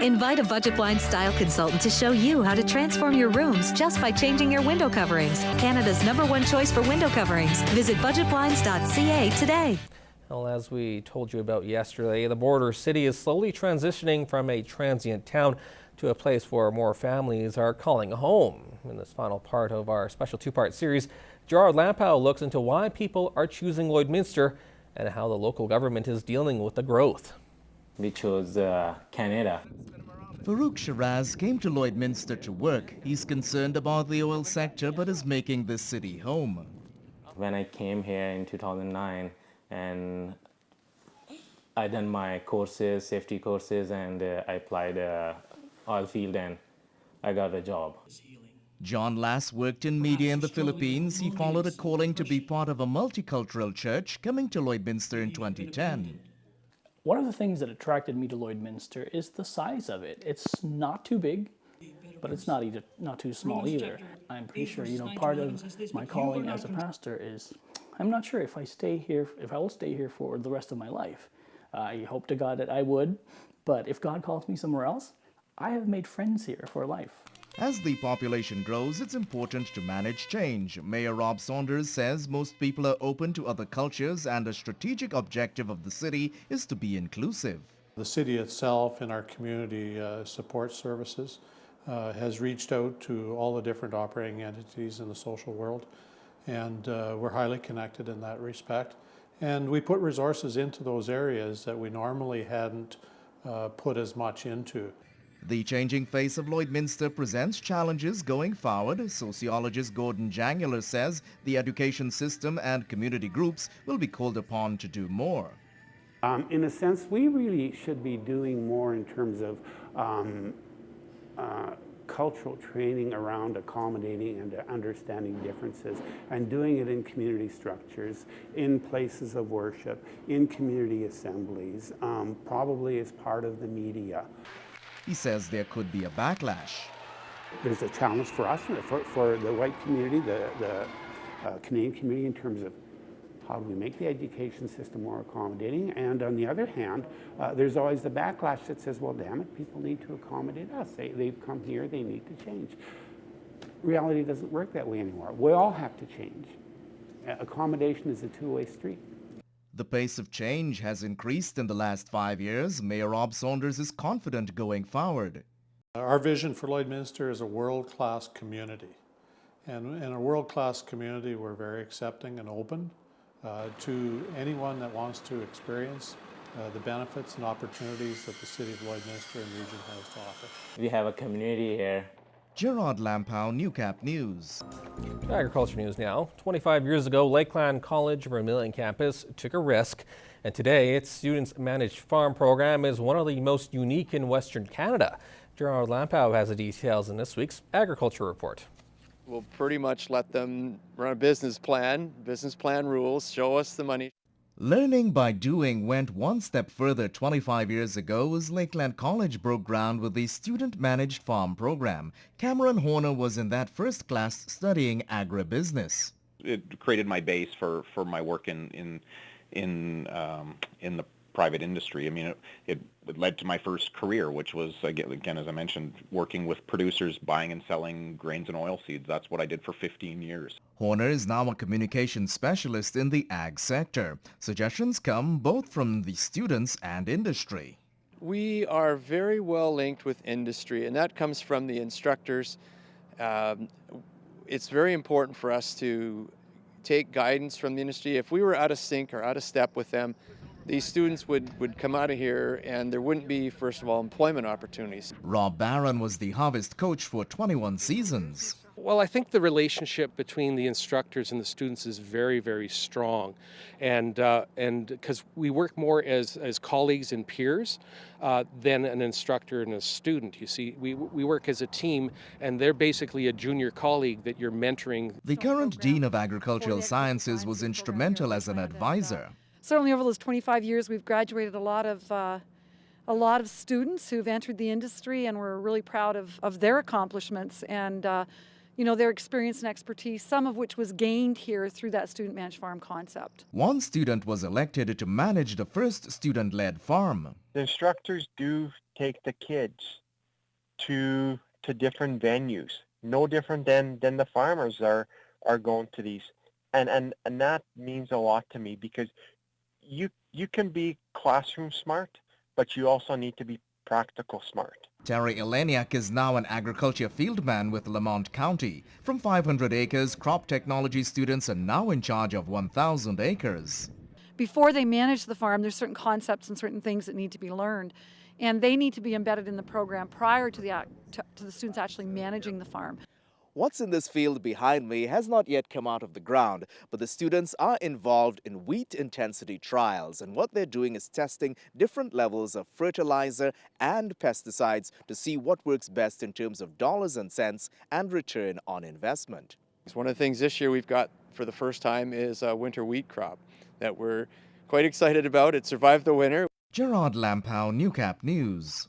Invite a Budget Blinds style consultant to show you how to transform your rooms just by changing your window coverings. Canada's #1 choice for window coverings. Visit budgetblinds.ca today. Well, as we told you about yesterday, the border city is slowly transitioning from a transient town to a place where more families are calling home. In this final part of our special two-part series, Gerard Lampow looks into why people are choosing Lloydminster and how the local government is dealing with the growth. We chose Canada. Farouk Shiraz came to Lloydminster to work. He's concerned about the oil sector but is making this city home. When I came here in 2009 and I done my courses, safety courses, and I applied oil field and I got a job. John Lass worked in media in the Philippines. He followed a calling to be part of a multicultural church, coming to Lloydminster in 2010. One of the things that attracted me to Lloydminster is the size of it. It's not too big, but it's not too small either. I'm pretty sure, part of my calling as a pastor is, I'm not sure if I will stay here for the rest of my life. I hope to God that I would, but if God calls me somewhere else, I have made friends here for life. As the population grows, it's important to manage change. Mayor Rob Saunders says most people are open to other cultures and a strategic objective of the city is to be inclusive. The city itself and our community support services has reached out to all the different operating entities in the social world, and we're highly connected in that respect. And we put resources into those areas that we normally hadn't put as much into. The changing face of Lloydminster presents challenges going forward. Sociologist Gordon Jangular says the education system and community groups will be called upon to do more. In a sense, we really should be doing more in terms of cultural training around accommodating and understanding differences, and doing it in community structures, in places of worship, in community assemblies, probably as part of the media. He says there could be a backlash. There's a challenge for us, for the white community, the Canadian community, in terms of how do we make the education system more accommodating? And on the other hand, there's always the backlash that says, well, damn it, people need to accommodate us. They've come here, they need to change. Reality doesn't work that way anymore. We all have to change. Accommodation is a two-way street. The pace of change has increased in the last 5 years. Mayor Rob Saunders is confident going forward. Our vision for Lloydminster is a world-class community. And in a world-class community, we're very accepting and open to anyone that wants to experience the benefits and opportunities that the city of Lloydminster and region has to offer. We have a community here. Gerard Lampow, Newcap News. Agriculture news now. 25 years ago, Lakeland College Vermilion campus took a risk, and today its students managed farm program is one of the most unique in Western Canada. Gerard Lampow has the details in this week's Agriculture Report. We'll pretty much let them run a business plan rules, show us the money. Learning by doing went one step further 25 years ago as Lakeland College broke ground with the student-managed farm program. Cameron Horner was in that first class studying agribusiness. It created my base for my work in the private industry. I mean, it led to my first career, which was, again, as I mentioned, working with producers, buying and selling grains and oilseeds. That's what I did for 15 years. Horner is now a communications specialist in the ag sector. Suggestions come both from the students and industry. We are very well linked with industry, and that comes from the instructors. It's very important for us to take guidance from the industry. If we were out of sync or out of step with them, these students would come out of here and there wouldn't be, first of all, employment opportunities. Rob Barron was the harvest coach for 21 seasons. Well, I think the relationship between the instructors and the students is very, very strong. And because we work more as colleagues and peers than an instructor and a student. You see, we work as a team, and they're basically a junior colleague that you're mentoring. The current Dean of Agricultural Sciences was instrumental as an advisor. Certainly over those 25 years, we've graduated a lot of students who've entered the industry, and we're really proud of their accomplishments and their experience and expertise, some of which was gained here through that student-managed farm concept. One student was elected to manage the first student-led farm. The instructors do take the kids to different venues, no different than the farmers are going to these. And that means a lot to me, because you can be classroom smart, but you also need to be practical smart. Terry Eleniak is now an agriculture fieldman with Lamont County. From 500 acres, crop technology students are now in charge of 1,000 acres. Before they manage the farm, there's certain concepts and certain things that need to be learned, and they need to be embedded in the program prior to the students actually managing the farm. What's in this field behind me has not yet come out of the ground, but the students are involved in wheat intensity trials, and what they're doing is testing different levels of fertilizer and pesticides to see what works best in terms of dollars and cents and return on investment. One of the things this year we've got for the first time is a winter wheat crop that we're quite excited about. It survived the winter. Gerard Lampow, Newcap News.